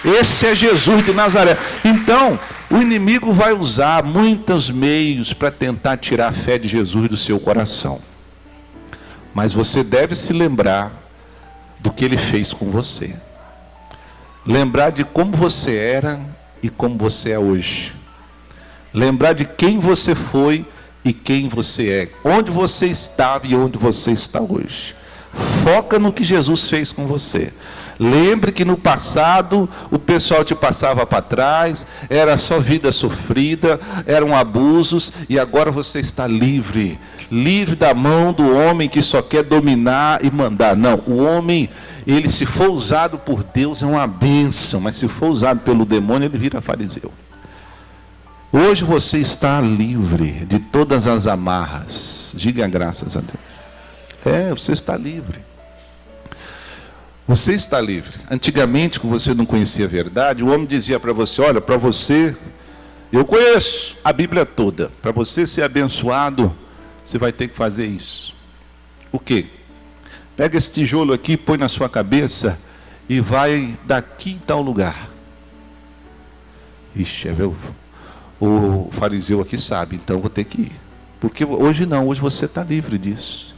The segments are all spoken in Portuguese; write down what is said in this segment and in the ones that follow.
Esse é Jesus de Nazaré. Então, o inimigo vai usar muitos meios para tentar tirar a fé de Jesus do seu coração. Mas você deve se lembrar do que ele fez com você. Lembrar de como você era e como você é hoje. Lembrar de quem você foi e quem você é. Onde você estava e onde você está hoje. Foca no que Jesus fez com você. Lembre que no passado o pessoal te passava para trás, era só vida sofrida, eram abusos, e agora você está livre. Livre da mão do homem que só quer dominar e mandar. Não, o homem, ele se for usado por Deus é uma bênção, mas se for usado pelo demônio ele vira fariseu. Hoje você está livre de todas as amarras. Diga graças a Deus. Você está livre. Você está livre. Antigamente, quando você não conhecia a verdade, o homem dizia para você: olha, para você, eu conheço a Bíblia toda. Para você ser abençoado, você vai ter que fazer isso. O quê? Pega esse tijolo aqui, põe na sua cabeça e vai daqui em tal lugar. Ixi, o fariseu aqui sabe, então vou ter que ir. Porque hoje não, hoje você está livre disso.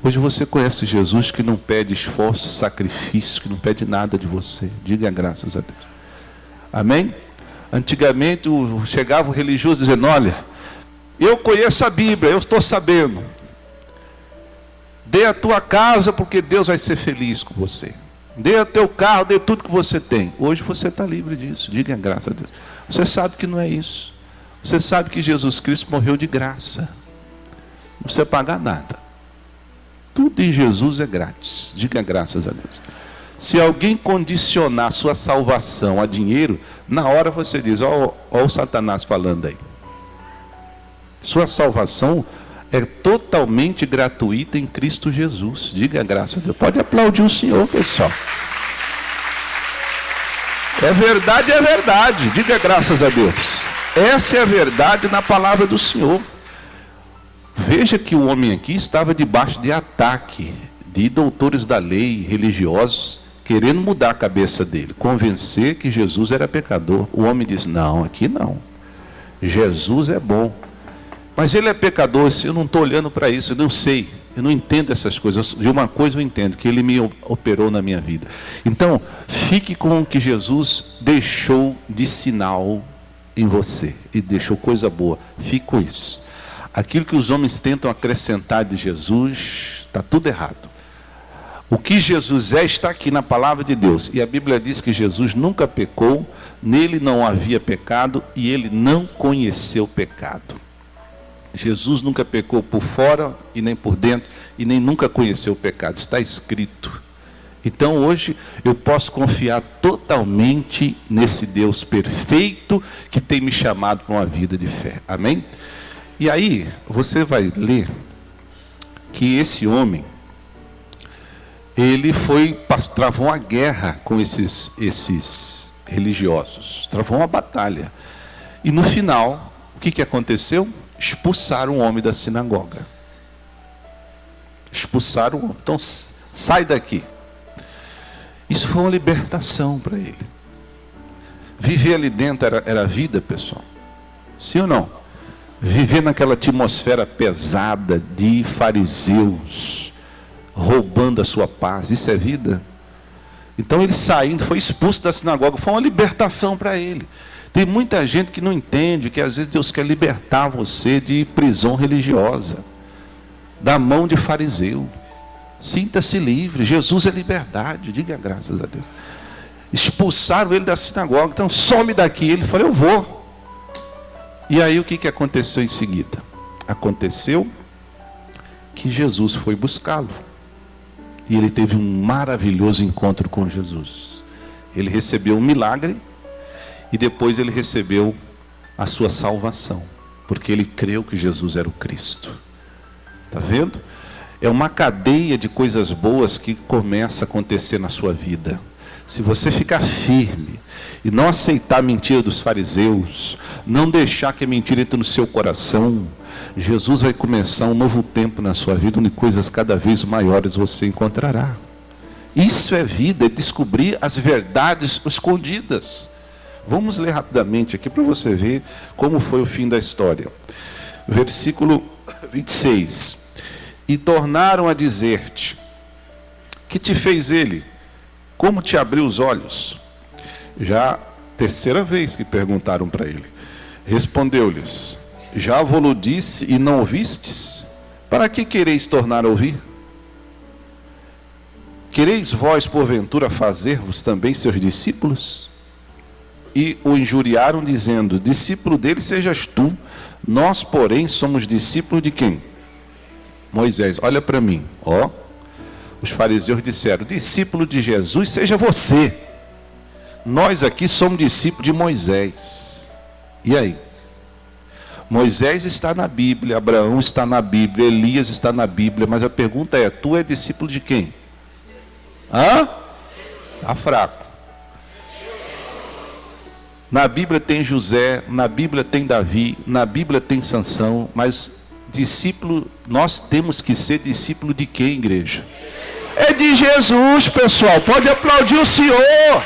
Hoje você conhece Jesus que não pede esforço, sacrifício, que não pede nada de você. Diga graças a Deus. Amém? Antigamente chegava o religioso dizendo: olha, eu conheço a Bíblia, eu estou sabendo. Dê a tua casa porque Deus vai ser feliz com você. Dê o teu carro, dê tudo que você tem. Hoje você está livre disso. Diga graças a Deus. Você sabe que não é isso. Você sabe que Jesus Cristo morreu de graça. Não precisa pagar nada. Tudo em Jesus é grátis. Diga graças a Deus. Se alguém condicionar sua salvação a dinheiro, na hora você diz: ó o Satanás falando aí. Sua salvação é totalmente gratuita em Cristo Jesus. Diga graças a Deus. Pode aplaudir o Senhor, pessoal. É verdade, é verdade. Diga graças a Deus. Essa é a verdade na palavra do Senhor. Veja que o homem aqui estava debaixo de ataque de doutores da lei, religiosos, querendo mudar a cabeça dele, convencer que Jesus era pecador. O homem diz: não, aqui não. Jesus é bom. Mas ele é pecador. Eu não estou olhando para isso, eu não sei. Eu não entendo essas coisas. De uma coisa eu entendo, que ele me operou na minha vida. Então, fique com o que Jesus deixou de sinal em você. E deixou coisa boa. Fique com isso. Aquilo que os homens tentam acrescentar de Jesus, está tudo errado. O que Jesus é está aqui na palavra de Deus. E a Bíblia diz que Jesus nunca pecou, nele não havia pecado e ele não conheceu pecado. Jesus nunca pecou por fora e nem por dentro e nem nunca conheceu o pecado. Está escrito. Então hoje eu posso confiar totalmente nesse Deus perfeito que tem me chamado para uma vida de fé. Amém? E aí você vai ler que esse homem, ele travou uma guerra com esses religiosos. Travou uma batalha. E no final, o que aconteceu? Expulsaram o homem da sinagoga. Expulsaram o homem. Então, sai daqui. Isso foi uma libertação para ele. Viver ali dentro era vida, pessoal. Sim ou não? Viver naquela atmosfera pesada de fariseus, roubando a sua paz. Isso é vida? Então ele saindo, foi expulso da sinagoga. Foi uma libertação para ele. Tem muita gente que não entende que às vezes Deus quer libertar você de prisão religiosa, da mão de fariseu. Sinta-se livre. Jesus é liberdade. Diga graças a Deus. Expulsaram ele da sinagoga. Então some daqui. Ele falou: eu vou. E aí o que aconteceu em seguida? Aconteceu que Jesus foi buscá-lo. E ele teve um maravilhoso encontro com Jesus. Ele recebeu um milagre. E depois ele recebeu a sua salvação. Porque ele creu que Jesus era o Cristo. Está vendo? É uma cadeia de coisas boas que começa a acontecer na sua vida. Se você ficar firme e não aceitar a mentira dos fariseus, não deixar que a mentira entre no seu coração, Jesus vai começar um novo tempo na sua vida, onde coisas cada vez maiores você encontrará. Isso é vida, é descobrir as verdades escondidas. Vamos ler rapidamente aqui para você ver como foi o fim da história. Versículo 26. E tornaram a dizer-te: que te fez ele? Como te abriu os olhos? Já terceira vez que perguntaram para ele. Respondeu-lhes: já vos disse e não ouvistes? Para que quereis tornar a ouvir? Quereis vós, porventura, fazer-vos também seus discípulos? E o injuriaram, dizendo: discípulo dele sejas tu, nós, porém, somos discípulos de quem? Moisés. Olha para mim, ó. Os fariseus disseram: discípulo de Jesus seja você. Nós aqui somos discípulos de Moisés. E aí? Moisés está na Bíblia, Abraão está na Bíblia, Elias está na Bíblia, mas a pergunta é: tu é discípulo de quem? Hã? Está fraco. Na Bíblia tem José, na Bíblia tem Davi, na Bíblia tem Sansão, mas discípulo, nós temos que ser discípulo de quem, igreja? É de Jesus, pessoal. Pode aplaudir o Senhor.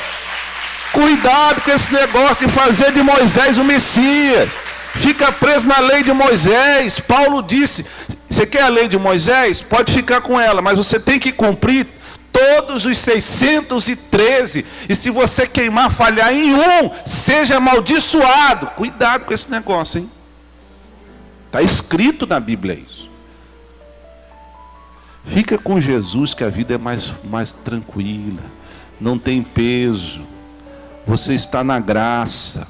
Cuidado com esse negócio de fazer de Moisés o Messias. Fica preso na lei de Moisés. Paulo disse: você quer a lei de Moisés? Pode ficar com ela, mas você tem que cumprir todos os 613, e se você queimar, falhar em um, seja amaldiçoado. Cuidado com esse negócio, hein? Está escrito na Bíblia isso. Fica com Jesus que a vida é mais tranquila, não tem peso. Você está na graça,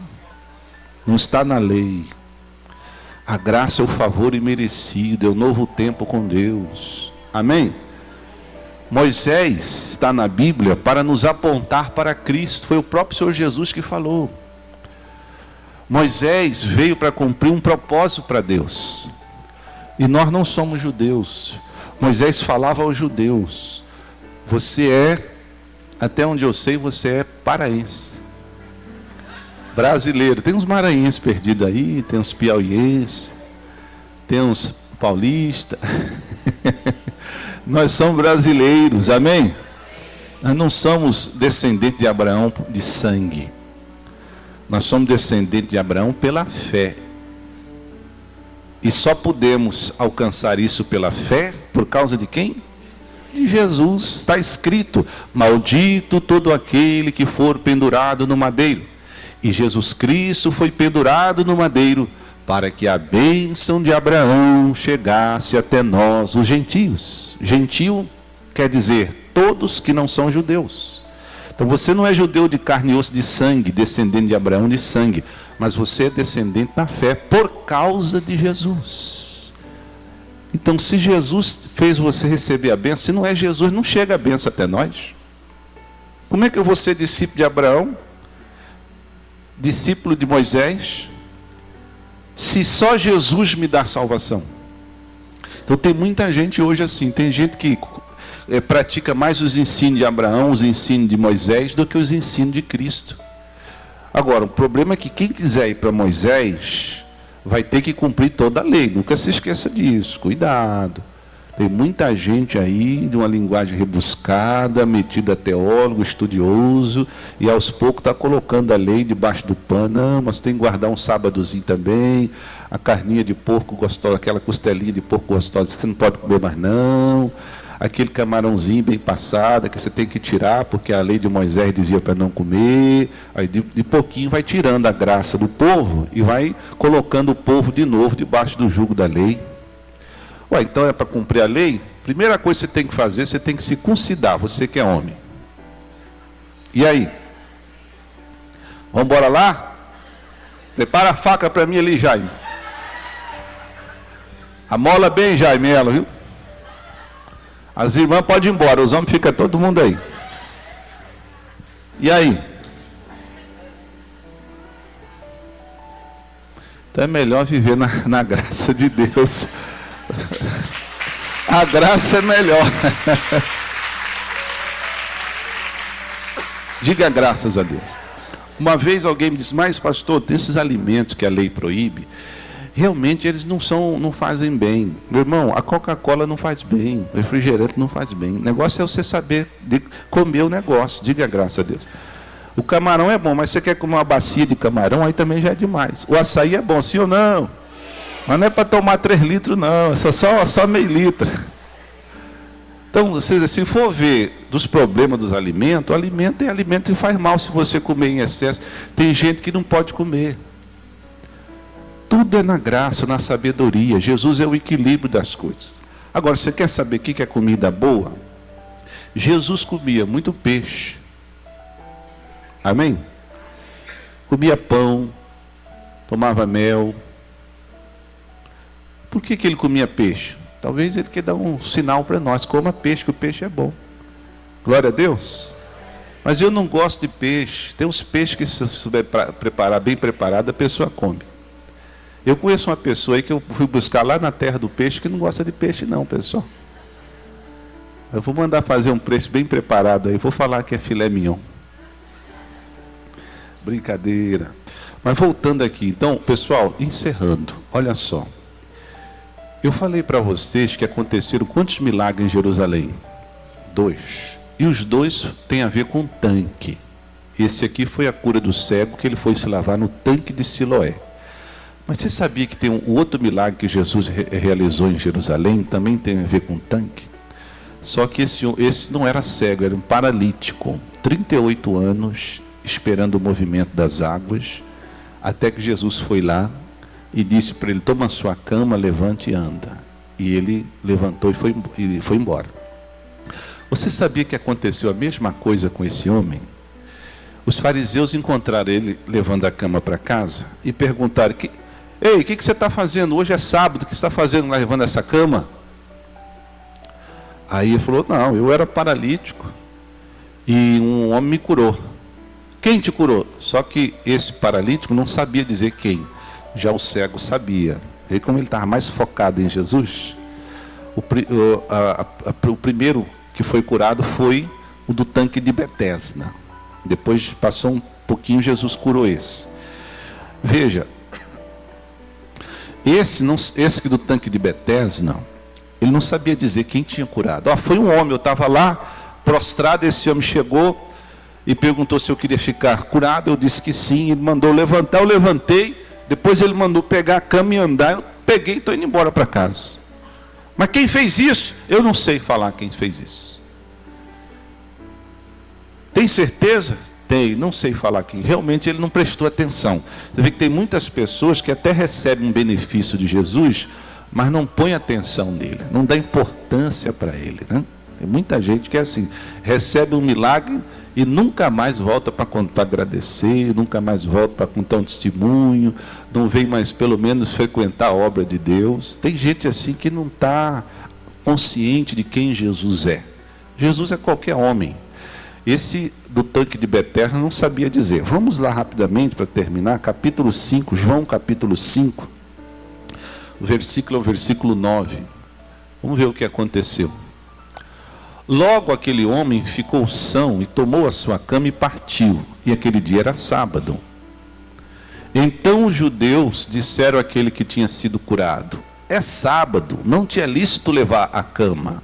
não está na lei. A graça é o favor imerecido, é o novo tempo com Deus. Amém? Moisés está na Bíblia para nos apontar para Cristo. Foi o próprio Senhor Jesus que falou. Moisés veio para cumprir um propósito para Deus. E nós não somos judeus. Moisés falava aos judeus: você é, até onde eu sei, você é paraense, brasileiro. Tem uns maranhenses perdidos aí, tem uns piauienses, tem uns paulistas. Nós somos brasileiros, amém? Nós não somos descendentes de Abraão de sangue. Nós somos descendentes de Abraão pela fé. E só podemos alcançar isso pela fé por causa de quem? De Jesus. Está escrito: maldito todo aquele que for pendurado no madeiro. E Jesus Cristo foi pendurado no madeiro para que a bênção de Abraão chegasse até nós, os gentios. Gentio quer dizer todos que não são judeus. Então você não é judeu de carne e osso, de sangue, descendente de Abraão de sangue, mas você é descendente na fé por causa de Jesus. Então, se Jesus fez você receber a bênção, se não é Jesus, não chega a bênção até nós. Como é que eu vou ser discípulo de Abraão, discípulo de Moisés, se só Jesus me dá salvação? Então tem muita gente hoje assim, tem gente que pratica mais os ensinos de Abraão, os ensinos de Moisés, do que os ensinos de Cristo. Agora, o problema é que quem quiser ir para Moisés, vai ter que cumprir toda a lei. Nunca se esqueça disso, cuidado. Tem muita gente aí de uma linguagem rebuscada, metida a teólogo, estudioso, e aos poucos está colocando a lei debaixo do pano. Não, mas tem que guardar um sábadozinho também, a carninha de porco gostosa, aquela costelinha de porco gostosa que você não pode comer mais não, aquele camarãozinho bem passado que você tem que tirar, porque a lei de Moisés dizia para não comer. Aí de pouquinho vai tirando a graça do povo e vai colocando o povo de novo debaixo do jugo da lei. Ué, então é para cumprir a lei? Primeira coisa que você tem que fazer, você tem que se circuncidar, você que é homem. E aí? Vamos embora lá? Prepara a faca para mim ali, Jaime. Amola bem, Jaime, ela, viu? As irmãs podem ir embora, os homens ficam todo mundo aí. E aí? Então é melhor viver na graça de Deus. A graça é melhor. Diga graças a Deus. Uma vez alguém me disse: mas pastor, tem esses alimentos que a lei proíbe, realmente eles não fazem bem. Meu irmão, a Coca-Cola não faz bem, o refrigerante não faz bem. O negócio é você saber comer o negócio, diga graças a Deus. O camarão é bom, mas você quer comer uma bacia de camarão, aí também já é demais. O açaí é bom, sim ou não? Mas não é para tomar 3 litros, não, é só meio litro. Então, se for ver dos problemas dos alimentos, o alimento é alimento e faz mal se você comer em excesso. Tem gente que não pode comer. Tudo é na graça, na sabedoria. Jesus é o equilíbrio das coisas. Agora, você quer saber o que é comida boa? Jesus comia muito peixe. Amém? Comia pão, tomava mel. Por que ele comia peixe? Talvez ele quer dar um sinal para nós. Coma peixe, que o peixe é bom. Glória a Deus. Mas eu não gosto de peixe. Tem uns peixes que, se souber preparar, bem preparado, a pessoa come. Eu conheço uma pessoa aí que eu fui buscar lá na terra do peixe, que não gosta de peixe não, pessoal. Eu vou mandar fazer um peixe bem preparado aí. Vou falar que é filé mignon. Brincadeira. Mas voltando aqui. Então, pessoal, encerrando. Olha só. Eu falei para vocês que aconteceram quantos milagres em Jerusalém? 2. E os 2 têm a ver com um tanque. Esse aqui foi a cura do cego, que ele foi se lavar no tanque de Siloé. Mas você sabia que tem um outro milagre que Jesus realizou em Jerusalém, também tem a ver com um tanque? Só que esse não era cego, era um paralítico. 38 anos, esperando o movimento das águas, até que Jesus foi lá e disse para ele: toma sua cama, levante e anda. E ele levantou e foi embora. Você sabia que aconteceu a mesma coisa com esse homem? Os fariseus encontraram ele levando a cama para casa e perguntaram: ei, o que você está fazendo? Hoje é sábado, o que você está fazendo lá levando essa cama? Aí ele falou: não, eu era paralítico e um homem me curou. Quem te curou? Só que esse paralítico não sabia dizer quem. Já o cego sabia. E como ele estava mais focado em Jesus, o primeiro que foi curado foi o do tanque de Betesda. Depois passou um pouquinho, Jesus curou esse. Veja, esse do tanque de Betesda, ele não sabia dizer quem tinha curado. Foi um homem, eu estava lá, prostrado, esse homem chegou e perguntou se eu queria ficar curado. Eu disse que sim, ele mandou levantar, eu levantei. Depois ele mandou pegar a cama e andar. Eu peguei e estou indo embora para casa. Mas quem fez isso? Eu não sei falar quem fez isso. Tem certeza? Tem, não sei falar quem. Realmente ele não prestou atenção. Você vê que tem muitas pessoas que até recebem um benefício de Jesus, mas não põe atenção nele, não dá importância para ele, né? Tem muita gente que é assim, recebe um milagre e nunca mais volta para agradecer, nunca mais volta para contar um testemunho, não vem mais pelo menos frequentar a obra de Deus. Tem gente assim que não está consciente de quem Jesus é. Jesus é qualquer homem. Esse do tanque de Betesda não sabia dizer. Vamos lá rapidamente para terminar, capítulo 5, João capítulo 5, o versículo é o versículo 9. Vamos ver o que aconteceu. Logo aquele homem ficou são e tomou a sua cama e partiu. E aquele dia era sábado. Então os judeus disseram àquele que tinha sido curado: é sábado, não te é lícito levar a cama.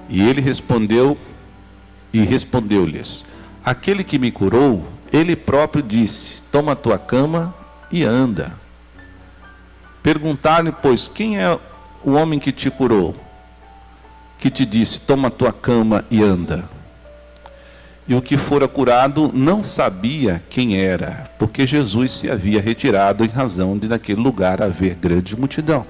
E ele respondeu-lhes: aquele que me curou, ele próprio disse: toma a tua cama e anda. Perguntaram-lhe, pois, quem é o homem que te curou? Que te disse: toma a tua cama e anda. E o que fora curado não sabia quem era, porque Jesus se havia retirado em razão de naquele lugar haver grande multidão.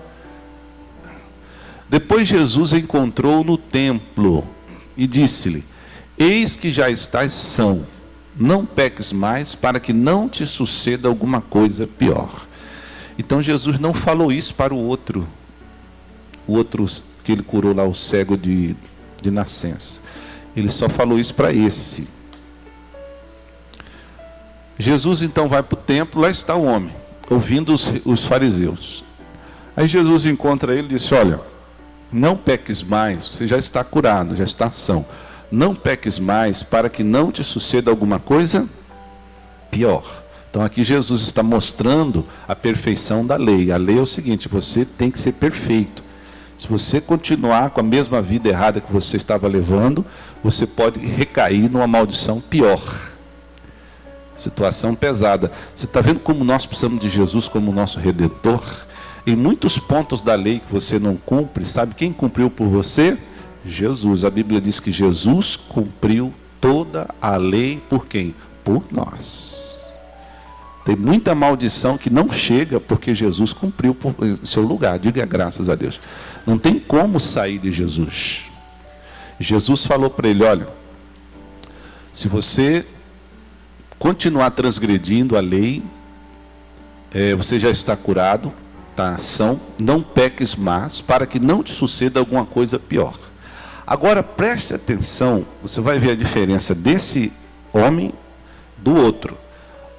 Depois Jesus encontrou-o no templo e disse-lhe: eis que já estás são, não peques mais, para que não te suceda alguma coisa pior. Então Jesus não falou isso para o outro que ele curou lá, o cego de nascença. Ele só falou isso para esse. Jesus então vai para o templo, lá está o homem, ouvindo os fariseus. Aí Jesus encontra ele e disse: olha, não peques mais, você já está curado, já está são. Não peques mais, para que não te suceda alguma coisa pior. Então aqui Jesus está mostrando a perfeição da lei. A lei é o seguinte: você tem que ser perfeito. Se você continuar com a mesma vida errada que você estava levando, você pode recair numa maldição pior. Situação pesada. Você está vendo como nós precisamos de Jesus como nosso Redentor? Em muitos pontos da lei que você não cumpre, sabe quem cumpriu por você? Jesus. A Bíblia diz que Jesus cumpriu toda a lei por quem? Por nós. Tem muita maldição que não chega porque Jesus cumpriu em seu lugar. Diga graças a Deus. Não tem como sair de Jesus. Jesus falou para ele: olha, se você continuar transgredindo a lei, você já está curado, está são, não peques mais, para que não te suceda alguma coisa pior. Agora preste atenção, você vai ver a diferença desse homem do outro.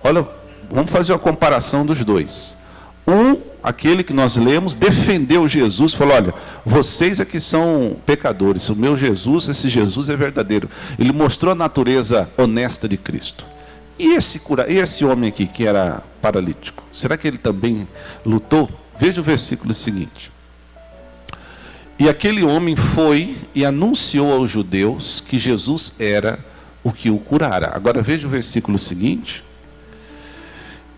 Olha, vamos fazer uma comparação dos dois. Aquele que nós lemos, defendeu Jesus, falou: olha, vocês é que são pecadores, o meu Jesus, esse Jesus é verdadeiro. Ele mostrou a natureza honesta de Cristo. E esse homem aqui que era paralítico, será que ele também lutou? Veja o versículo seguinte. E aquele homem foi e anunciou aos judeus que Jesus era o que o curara. Agora veja o versículo seguinte.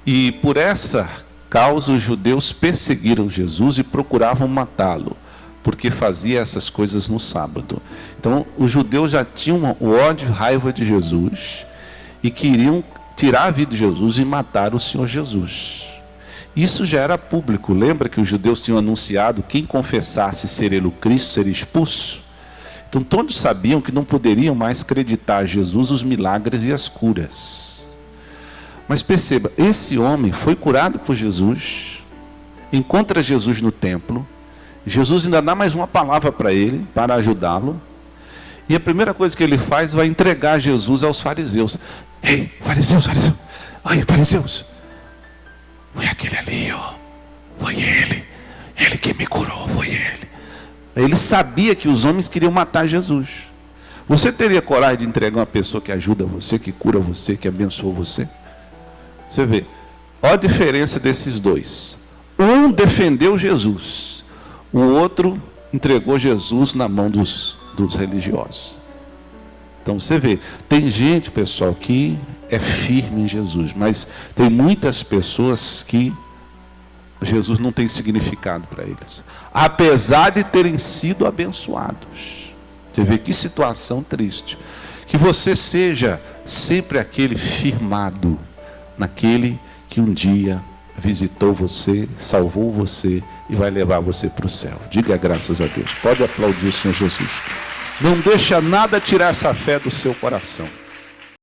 E por essa causa os judeus perseguiram Jesus e procuravam matá-lo, porque fazia essas coisas no sábado. Então os judeus já tinham o ódio e raiva de Jesus e queriam tirar a vida de Jesus e matar o Senhor Jesus. Isso já era público. Lembra que os judeus tinham anunciado: quem confessasse ser ele o Cristo seria expulso? Então todos sabiam que não poderiam mais acreditar a Jesus os milagres e as curas. Mas perceba, esse homem foi curado por Jesus, encontra Jesus no templo, Jesus ainda dá mais uma palavra para ele, para ajudá-lo, e a primeira coisa que ele faz vai entregar Jesus aos fariseus. Ei, fariseus, ai, fariseus, foi aquele ali, ó, foi ele que me curou, foi ele. Ele sabia que os homens queriam matar Jesus. Você teria coragem de entregar uma pessoa que ajuda você, que cura você, que abençoa você? Você vê, olha a diferença desses dois. Um defendeu Jesus, o outro entregou Jesus na mão dos religiosos. Então você vê, tem gente, pessoal, que é firme em Jesus, mas tem muitas pessoas que Jesus não tem significado para eles, apesar de terem sido abençoados. Você vê que situação triste. Que você seja sempre aquele firmado naquele que um dia visitou você, salvou você e vai levar você para o céu. Diga graças a Deus. Pode aplaudir o Senhor Jesus. Não deixa nada tirar essa fé do seu coração.